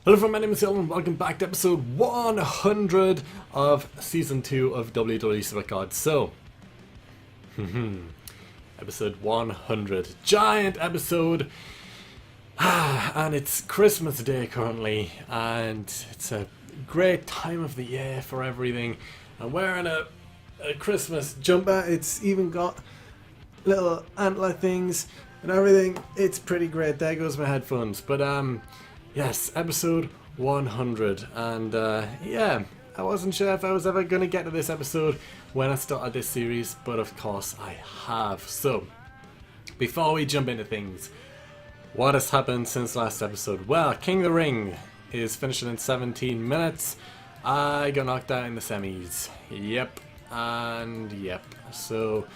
Hello everyone, my name is Hill and welcome back to episode 100 of Season 2 of WWE Supercard. So, episode 100. Giant episode! And it's Christmas Day currently, and it's a great time of the year for everything. I'm wearing a Christmas jumper. It's even got little antler things and everything. It's pretty great. There goes my headphones. But yes, episode 100, and yeah, I wasn't sure if I was ever going to get to this episode when I started this series, but of course I have. So, before we jump into things, what has happened since last episode? Well, King of the Ring is finishing in 17 minutes. I got knocked out in the semis. Yep, and yep. So,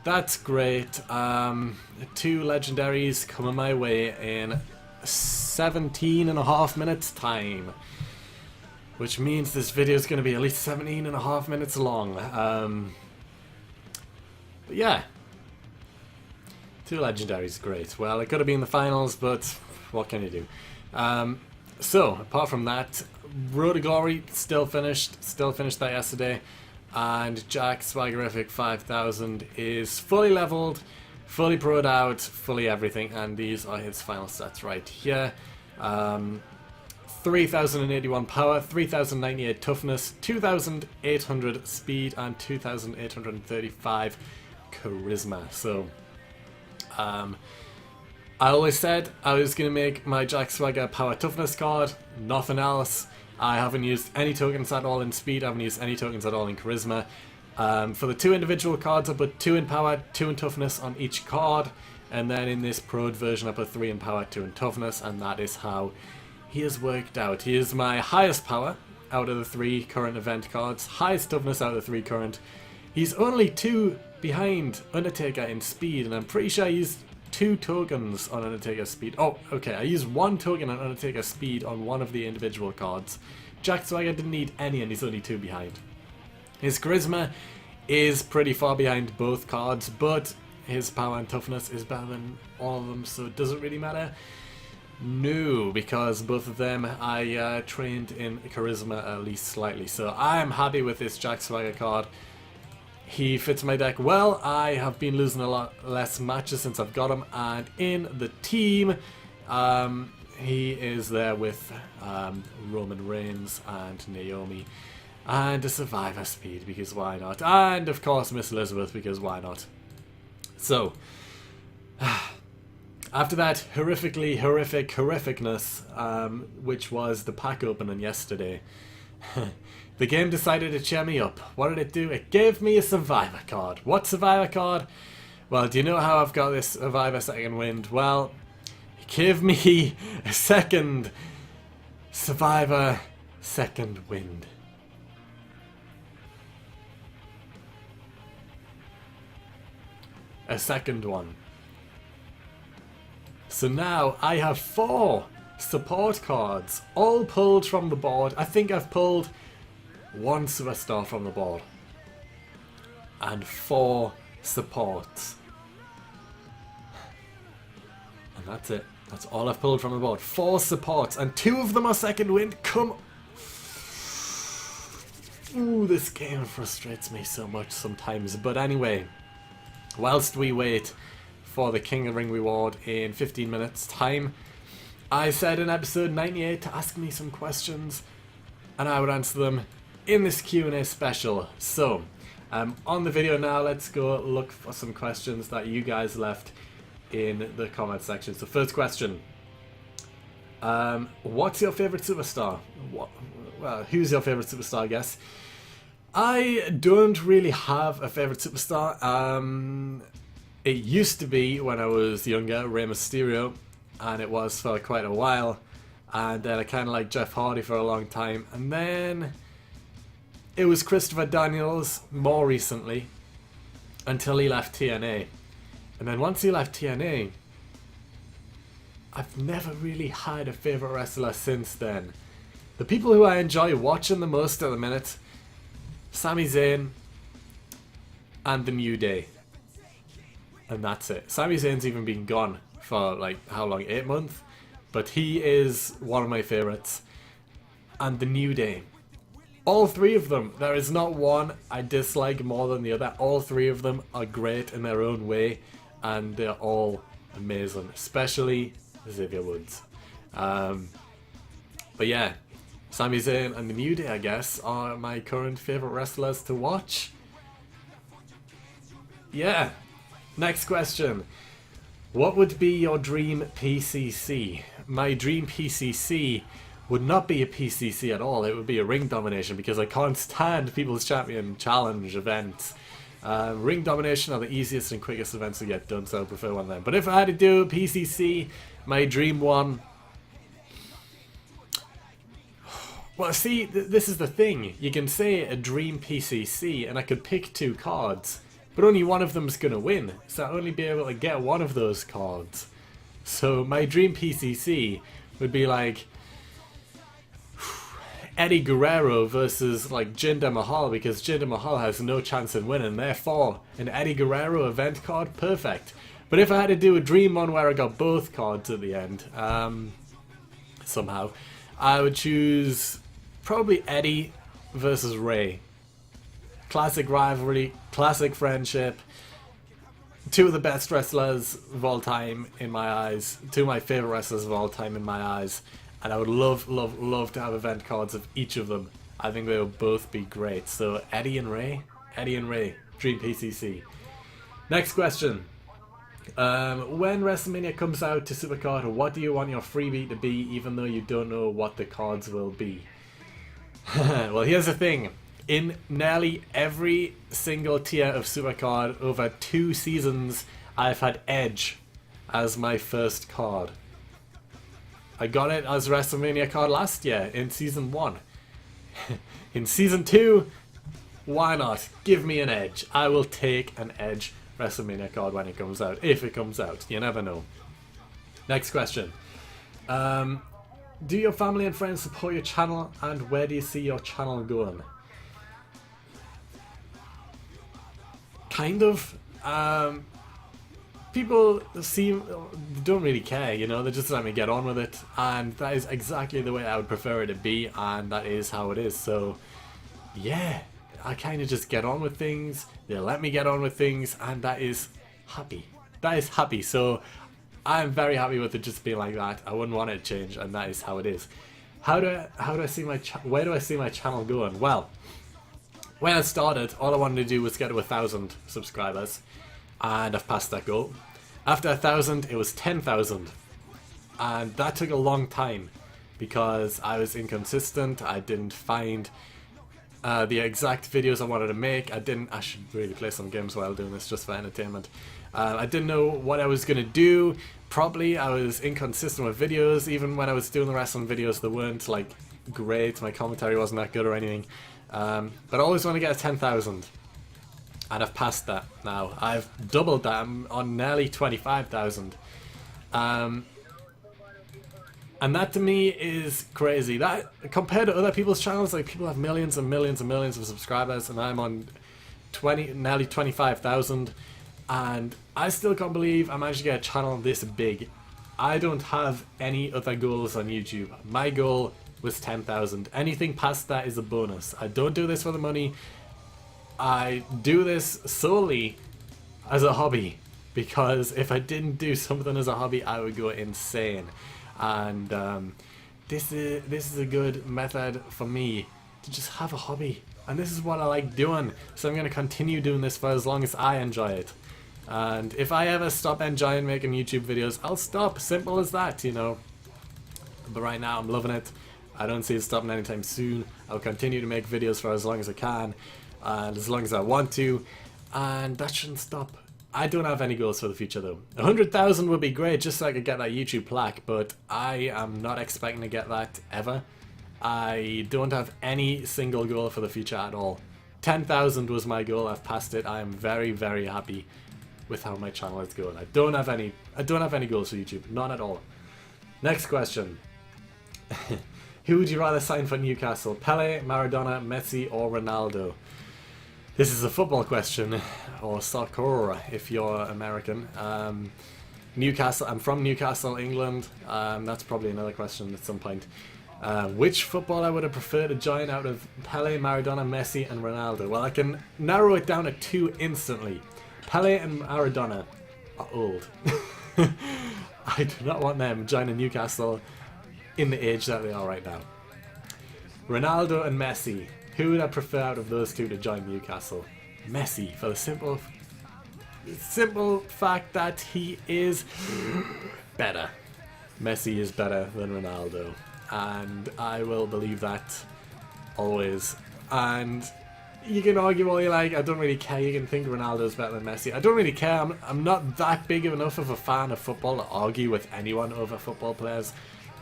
that's great. 2 legendaries coming my way in 17 and a half minutes time, which means this video is going to be at least 17 and a half minutes long. But yeah, 2 legendaries, great. Well, it could have been the finals, but what can you do? So apart from that, Road to Glory still finished that yesterday, and Jack Swaggerific 5000 is fully leveled, fully pro'd out, fully everything, and these are his final stats right here. 3081 power, 3098 toughness, 2800 speed, and 2835 charisma. So, I always said I was going to make my Jack Swagger power toughness card, nothing else. I haven't used any tokens at all in speed, I haven't used any tokens at all in charisma. For the 2 individual cards, I put 2 in power, 2 in toughness on each card, and then in this pro'd version I put 3 in power, 2 in toughness, and that is how he has worked out. He is my highest power out of the 3 current event cards, highest toughness out of the 3 current. He's only 2 behind Undertaker in speed, and I'm pretty sure I used 2 tokens on Undertaker's speed. Oh, okay, I used 1 token on Undertaker's speed on one of the individual cards. Jack Swagger didn't need any, and he's only 2 behind. His charisma is pretty far behind both cards, but his power and toughness is better than all of them, so it doesn't really matter. No, because both of them I trained in charisma at least slightly, so I am happy with this Jack Swagger card. He fits my deck well. I have been losing a lot less matches since I've got him, and in the team, he is there with Roman Reigns and Naomi, and a Survivor Speed, because why not? And of course Miss Elizabeth, because why not? So, after that horrifically horrific horrificness, which was the pack opening yesterday, the game decided to cheer me up. What did it do? It gave me a Survivor card. What Survivor card? Well, do you know how I've got this Survivor Second Wind? Well, it gave me a second Survivor Second Wind. A second one. So now I have 4 support cards, all pulled from the board. I think I've pulled 1 superstar from the board and 4 supports, and that's it. That's all I've pulled from the board. 4 supports, and 2 of them are second wind. Come. Ooh, this game frustrates me so much sometimes. But anyway, whilst we wait for the King of the Ring reward in 15 minutes time, I said in episode 98 to ask me some questions, and I would answer them in this Q&A special. So, on the video now, let's go look for some questions that you guys left in the comment section. So first question, what's your favourite superstar? Well, who's your favourite superstar, I guess? I don't really have a favourite superstar. It used to be, when I was younger, Rey Mysterio, and it was for quite a while, and then I kind of liked Jeff Hardy for a long time, and then it was Christopher Daniels more recently, until he left TNA. And then once he left TNA, I've never really had a favourite wrestler since then. The people who I enjoy watching the most at the minute, Sami Zayn and The New Day. And that's it. Sami Zayn's even been gone for like, how long, 8 months? But he is one of my favourites. and The New Day. All three of them, there is not one I dislike more than the other. All three of them are great in their own way, and they're all amazing, especially Xavier Woods. But yeah, Sami Zayn and The New Day, I guess, are my current favourite wrestlers to watch. Yeah. Next question. What would be your dream PCC? My dream PCC would not be a PCC at all. It would be a ring domination, because I can't stand People's Champion Challenge events. Ring domination are the easiest and quickest events to get done, so I prefer one of them. But if I had to do a PCC, my dream one... Well, see, this is the thing. You can say a dream PCC, and I could pick two cards, but only one of them's going to win, so I'll only be able to get one of those cards. So my dream PCC would be like Eddie Guerrero versus like Jinder Mahal, because Jinder Mahal has no chance in winning, therefore an Eddie Guerrero event card, perfect. But if I had to do a dream one where I got both cards at the end, somehow, I would choose probably Eddie versus Ray. Classic rivalry, classic friendship, two of the best wrestlers of all time in my eyes, two of my favourite wrestlers of all time in my eyes, and I would love, love, love to have event cards of each of them. I think they would both be great. So Eddie and Ray, dream PCC. Next question. When WrestleMania comes out to Supercard, what do you want your freebie to be, even though you don't know what the cards will be? Well, here's the thing. In nearly every single tier of Supercard over 2 seasons, I've had Edge as my first card. I got it as a WrestleMania card last year in Season 1. In Season 2, why not? Give me an Edge. I will take an Edge WrestleMania card when it comes out. If it comes out. You never know. Next question. Do your family and friends support your channel, and where do you see your channel going? Kind of. People don't really care, you know, they just let me get on with it, and that is exactly the way I would prefer it to be, and that is how it is. So yeah, I kind of just get on with things, they let me get on with things, and that is happy. That is happy. So I'm very happy with it just being like that. I wouldn't want it to change, and that is how it is. How do I see where do I see my channel going? Well, when I started, all I wanted to do was get to 1,000 subscribers, and I've passed that goal. After 1,000, it was 10,000, and that took a long time because I was inconsistent. I didn't find the exact videos I wanted to make. I should really play some games while doing this just for entertainment. I didn't know what I was going to do. Probably I was inconsistent with videos. Even when I was doing the wrestling videos, they weren't like great. My commentary wasn't that good or anything. But I always want to get to 10,000. And I've passed that now. I've doubled that. I'm on nearly 25,000. And that to me is crazy. That compared to other people's channels, like people have millions and millions and millions of subscribers, and I'm on nearly 25,000. And I still can't believe I managed to get a channel this big. I don't have any other goals on YouTube. My goal was 10,000. Anything past that is a bonus. I don't do this for the money. I do this solely as a hobby, because if I didn't do something as a hobby, I would go insane. And this is a good method for me to just have a hobby, and this is what I like doing. So I'm going to continue doing this for as long as I enjoy it. And if I ever stop enjoying making YouTube videos, I'll stop. Simple as that, you know. But right now I'm loving it. I don't see it stopping anytime soon. I'll continue to make videos for as long as I can, and as long as I want to, and that shouldn't stop. I don't have any goals for the future though. 100,000 would be great, just so I could get that YouTube plaque, but I am not expecting to get that ever. I don't have any single goal for the future at all. 10,000 was my goal. I've passed it. I am very, very happy with how my channel is going. I don't have any goals for YouTube, none at all. Next question. Who would you rather sign for Newcastle? Pele, Maradona, Messi, or Ronaldo? This is a football question, or soccer if you're American. Newcastle. I'm from Newcastle, England. That's probably another question at some point. Which footballer would I prefer to join out of Pele, Maradona, Messi and Ronaldo? Well, I can narrow it down to two instantly. Pele and Maradona are old. I do not want them joining Newcastle in the age that they are right now. Ronaldo and Messi. Who would I prefer out of those two to join Newcastle? Messi, for the simple fact that he is better. Messi is better than Ronaldo, and I will believe that always. And you can argue all you like, I don't really care. You can think Ronaldo's better than Messi. I don't really care. I'm not that big enough of a fan of football to argue with anyone over football players.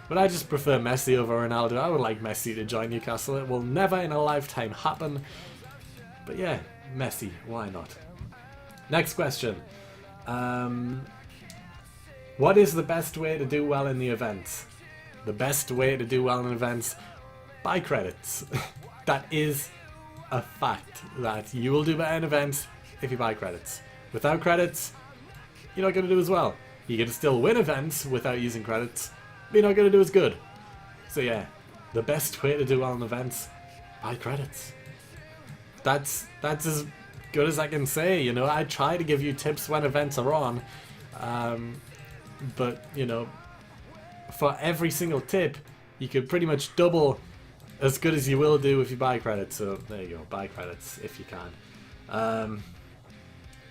But I just prefer Messi over Ronaldo. I would like Messi to join Newcastle. It will never in a lifetime happen. But yeah, Messi, why not? Next question. What is the best way to do well in the events? The best way to do well in events? Buy credits. That is a fact, that you will do better in events if you buy credits. Without credits, you're not going to do as well. You can still win events without using credits, but you're not going to do as good. So yeah, the best way to do well in events, buy credits. That's as good as I can say. You know, I try to give you tips when events are on, but you know, for every single tip, you could pretty much double as good as you will do if you buy credits. So there you go, buy credits if you can.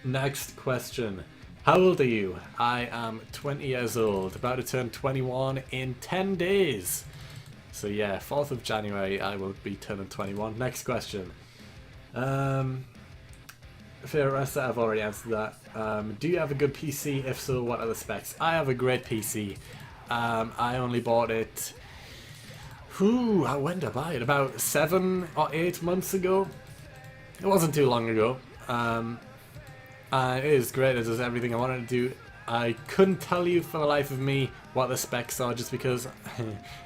Next question. How old are you? I am 20 years old, about to turn 21 in 10 days. So yeah, 4th of January I will be turning 21. Next question. Favorite wrestler, I've already answered that. Do you have a good PC? If so, what are the specs? I have a great PC. I only bought it... when did I buy it? About 7 or 8 months ago. It wasn't too long ago. It is great. It does everything I wanted to do. I couldn't tell you for the life of me what the specs are, just because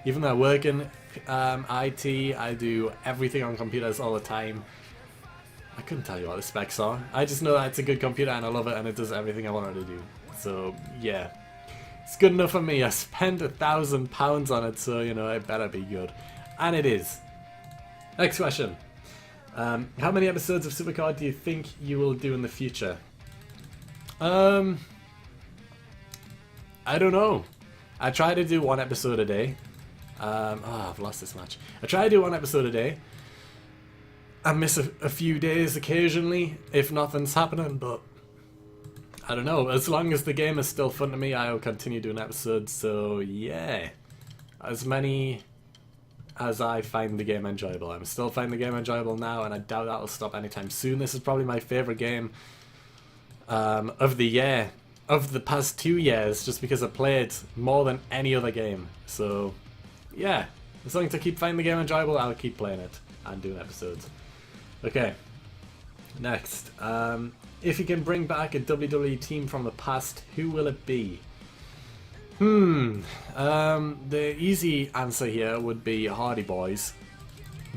even though I work in IT, I do everything on computers all the time. I couldn't tell you what the specs are. I just know that it's a good computer and I love it and it does everything I wanted to do. So yeah, it's good enough for me. I spent £1,000 on it, so you know, it better be good. And it is. Next question. How many episodes of Supercard do you think you will do in the future? I don't know. I try to do 1 episode a day. I've lost this match. I try to do 1 episode a day. I miss a few days occasionally if nothing's happening, but I don't know. As long as the game is still fun to me, I'll continue doing episodes. So yeah, as many as I find the game enjoyable. I'm still finding the game enjoyable now, and I doubt that'll stop anytime soon. This is probably my favourite game of the year, of the past 2 years, just because I played more than any other game. So yeah, as long as I keep finding the game enjoyable, I'll keep playing it and doing episodes. Okay, next. If you can bring back a WWE team from the past, who will it be? The easy answer here would be Hardy Boys,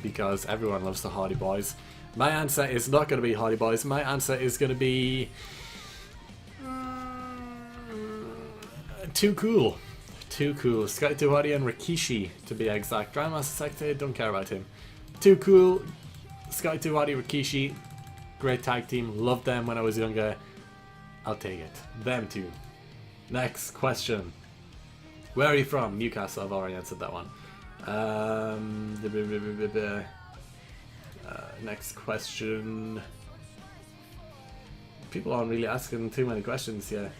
because everyone loves the Hardy Boys. My answer is not going to be Hardy Boys. My answer is going to be Too Cool. Too Cool. Scotty 2 Hardy and Rikishi, to be exact. Grandmaster Secretary, don't care about him. Too Cool, Scotty 2 Hardy, Rikishi. Great tag team. Loved them when I was younger. I'll take it. Them two. Next question. Where are you from? Newcastle. I've already answered that one. Next question. People aren't really asking too many questions here.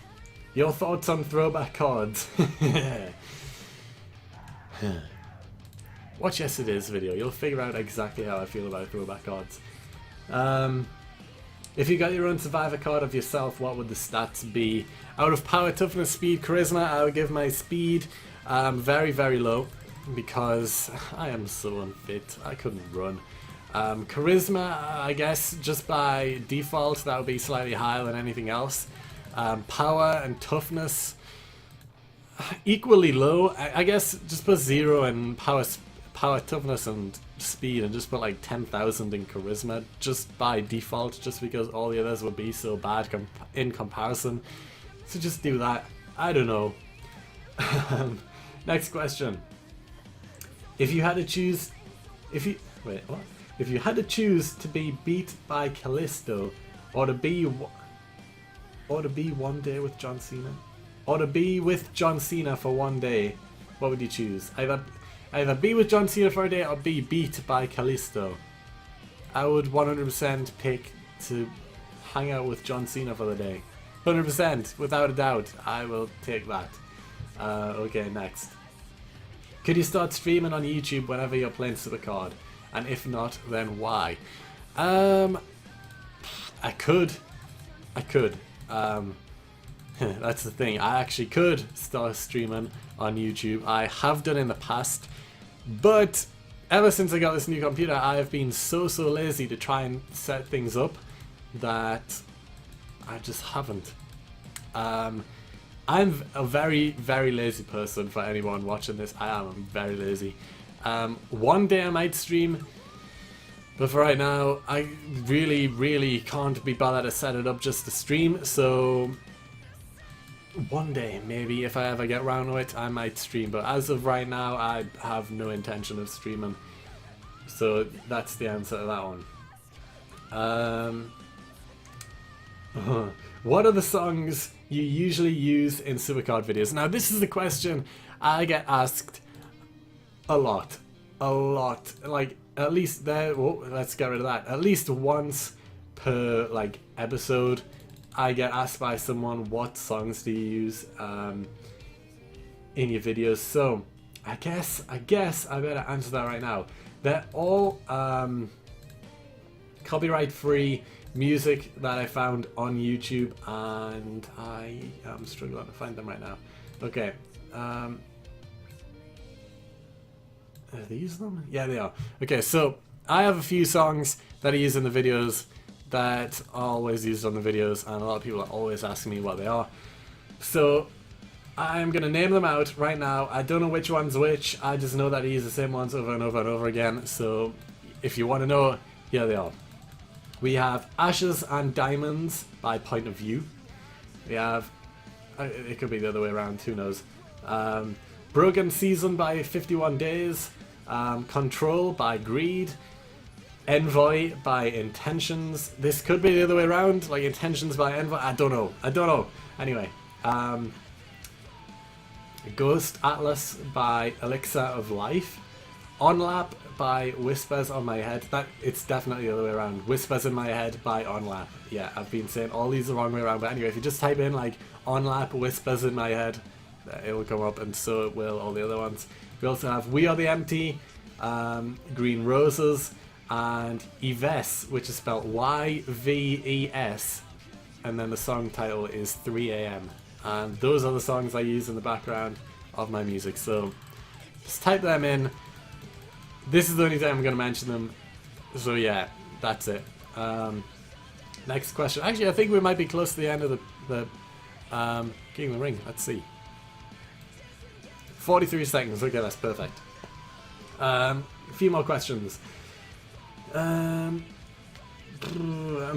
Your thoughts on throwback cards? Watch yesterday's video. You'll figure out exactly how I feel about throwback cards. If you got your own Survivor card of yourself, what would the stats be? Out of power, toughness, speed, charisma, I would give my speed very, very low, because I am so unfit. I couldn't run. Charisma, I guess, just by default, that would be slightly higher than anything else. Power and toughness, equally low. I guess just put 0 in power, toughness, and speed, and just put like 10,000 in charisma, just by default, just because all the others would be so bad in comparison. So just do that. I don't know. Next question. If you had to choose, if you wait, what? If you had to choose to be beat by Callisto, or to be one day with John Cena, or to be with John Cena for one day, what would you choose? Either be with John Cena for a day or be beat by Callisto. I would 100% pick to hang out with John Cena for the day. 100%, without a doubt, I will take that. Okay, next. Could you start streaming on YouTube whenever you're playing Supercard? And if not, then why? I could. That's the thing. I actually could start streaming on YouTube. I have done in the past, but ever since I got this new computer, I have been so lazy to try and set things up that I just haven't. I'm a very lazy person. For anyone watching this, I'm very lazy. One day I might stream, but for right now, I really can't be bothered to set it up just to stream. So one day, maybe, if I ever get around to it, I might stream. But as of right now, I have no intention of streaming. So that's the answer to that one. What are the songs you usually use in Supercard videos? Now, this is a question I get asked a lot. Like, at least there. Oh, let's get rid of that. At least once per like episode, I get asked by someone, what songs do you use in your videos? So I guess I better answer that right now. They're all copyright free music that I found on YouTube, and I am struggling to find them right now. Okay. Are these them? Yeah, they are. Okay, so I have a few songs that I use in the videos that are always used on the videos, and a lot of people are always asking me what they are. So I'm going to name them out right now. I don't know which one's which. I just know that I use the same ones over and over and over again. So if you want to know, here they are. We have Ashes and Diamonds by Point of View. We have, it could be the other way around, who knows. Broken Season by 51 Days. Control by Greed. Envoy by Intentions. This could be the other way around, like Intentions by Envoy. I don't know. Anyway, Ghost Atlas by Elixir of Life. Onlap by Whispers on My Head. It's definitely the other way around. Whispers in My Head by Onlap. Yeah, I've been saying all these the wrong way around, but anyway, if you just type in like Onlap Whispers in My Head, it'll come up, and so it will all the other ones. We also have We Are the Empty, Green Roses, and Yves, which is spelled Y-V-E-S, and then the song title is 3 AM. And those are the songs I use in the background of my music, so just type them in. This is the only time I'm going to mention them, so yeah, that's it. Next question. Actually, I think we might be close to the end of the King of the Ring. Let's see. 43 seconds. Okay, that's perfect. A few more questions. I'm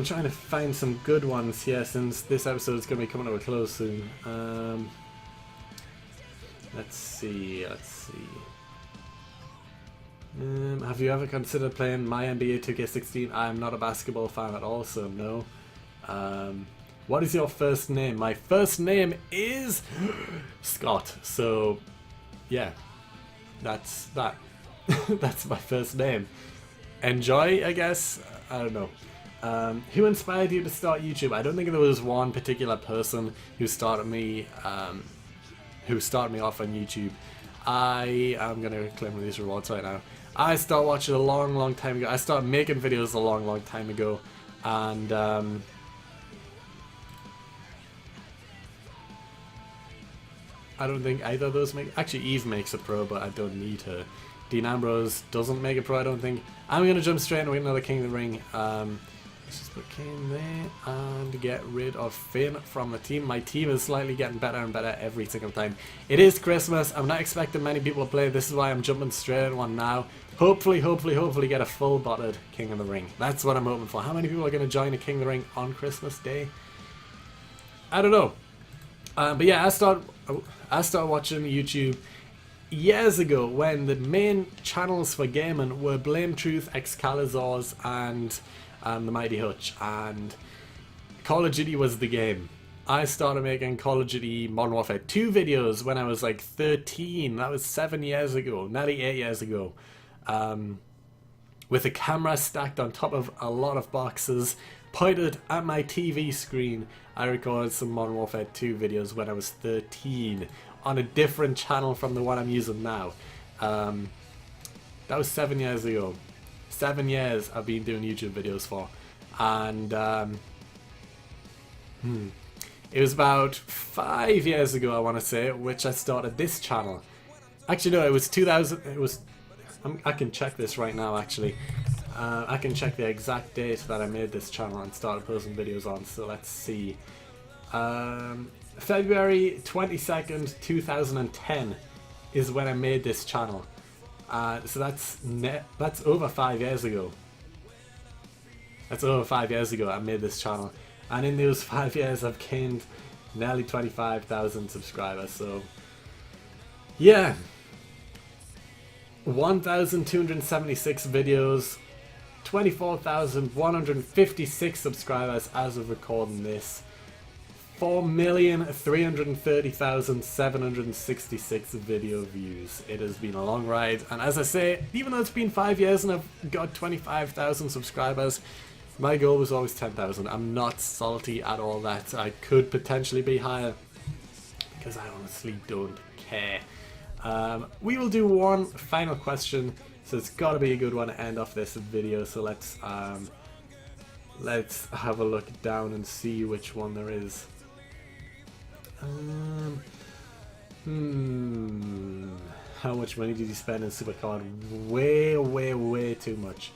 trying to find some good ones here since this episode is going to be coming to a close soon. Let's see. Have you ever considered playing my NBA 2K16? I'm not a basketball fan at all, so no. What is your first name? My first name is Scott. So, yeah, that's that. That's my first name. Enjoy, I guess. I don't know. Who inspired you to start YouTube? I don't think there was one particular person who started me off on YouTube. I am gonna claim these rewards right now. I started watching a long time ago. I started making videos a long time ago, and I don't think either of those make. Actually, Eve makes a pro, but I don't need her. Dean Ambrose doesn't make a pro, I don't think. I'm gonna jump straight into another King of the Ring. Let's just put King there and get rid of Finn from the team. My team is slightly getting better and better every single time. It is Christmas. I'm not expecting many people to play. This is why I'm jumping straight in one now. Hopefully get a full-botted King of the Ring. That's what I'm hoping for. How many people are going to join a King of the Ring on Christmas Day? I don't know. But yeah, I started watching YouTube years ago when the main channels for gaming were Blame Truth, Excalizors, and the Mighty Hutch, and Call of Duty was the game. I started making Call of Duty Modern Warfare 2 videos when I was like 13. That was 7 years ago, nearly 8 years ago. With a camera stacked on top of a lot of boxes, pointed at my TV screen, I recorded some Modern Warfare 2 videos when I was 13 on a different channel from the one I'm using now. That was 7 years ago. 7 years I've been doing YouTube videos for. And it was about 5 years ago, I want to say, which I started this channel. Actually, no, it was 2000. It was. I can check this right now. Actually, I can check the exact date that I made this channel and started posting videos on. So let's see. February 22nd, 2010 is when I made this channel. So that's over 5 years ago. That's over 5 years ago I made this channel. And in those 5 years, I've gained nearly 25,000 subscribers. So, yeah, 1,276 videos, 24,156 subscribers as of recording this, 4,330,766 video views. It has been a long ride, and as I say, even though it's been 5 years and I've got 25,000 subscribers, my goal was always 10,000. I'm not salty at all that I could potentially be higher, because I honestly don't care. We will do one final question, so it's got to be a good one to end off this video. So let's have a look down and see which one there is. How much money did you spend in Supercard? Way too much.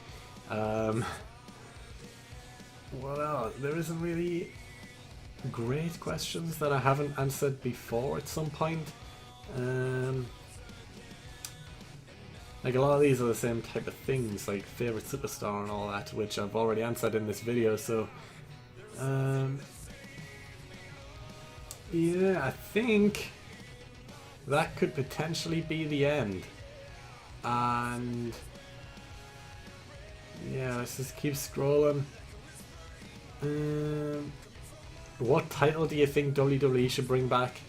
What else? There isn't really great questions that I haven't answered before at some point. Like a lot of these are the same type of things, like favorite superstar and all that, which I've already answered in this video. So, yeah, I think that could potentially be the end. And yeah, let's just keep scrolling. What title do you think WWE should bring back?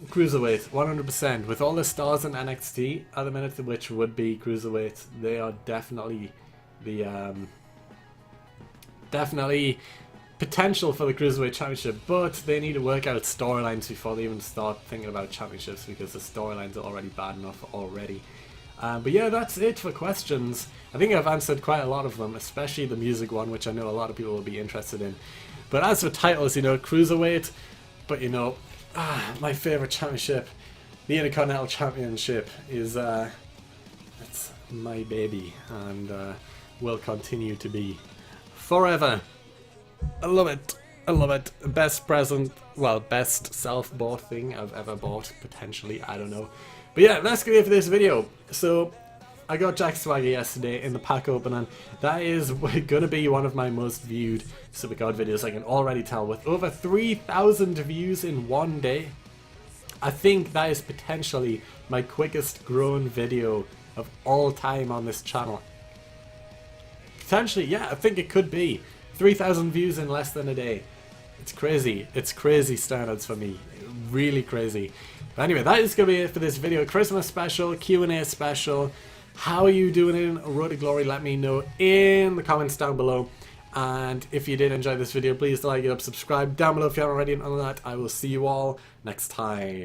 Cruiserweight, 100%. With all the stars in NXT at the minute, which would be Cruiserweight, they are definitely the definitely potential for the Cruiserweight Championship, but they need to work out storylines before they even start thinking about championships, because the storylines are already bad enough already. But yeah, that's it for questions. I think I've answered quite a lot of them, especially the music one, which I know a lot of people will be interested in. But as for titles, you know, Cruiserweight, but you know, my favourite championship, the Intercontinental Championship, is it's my baby, and will continue to be forever. I love it. I love it. Best present, well, best self-bought thing I've ever bought, potentially, I don't know. But yeah, that's gonna be it for this video. So, I got Jack Swagger yesterday in the pack opening. That is gonna be one of my most viewed Supercard videos, I can already tell. With over 3,000 views in one day, I think that is potentially my quickest growing video of all time on this channel. Potentially, yeah, I think it could be. 3,000 views in less than a day. It's crazy. It's crazy standards for me. Really crazy. But anyway, that is going to be it for this video. Christmas special, Q&A special. How are you doing in Road to Glory? Let me know in the comments down below. And if you did enjoy this video, please like it up, subscribe down below if you haven't already done that. I will see you all next time.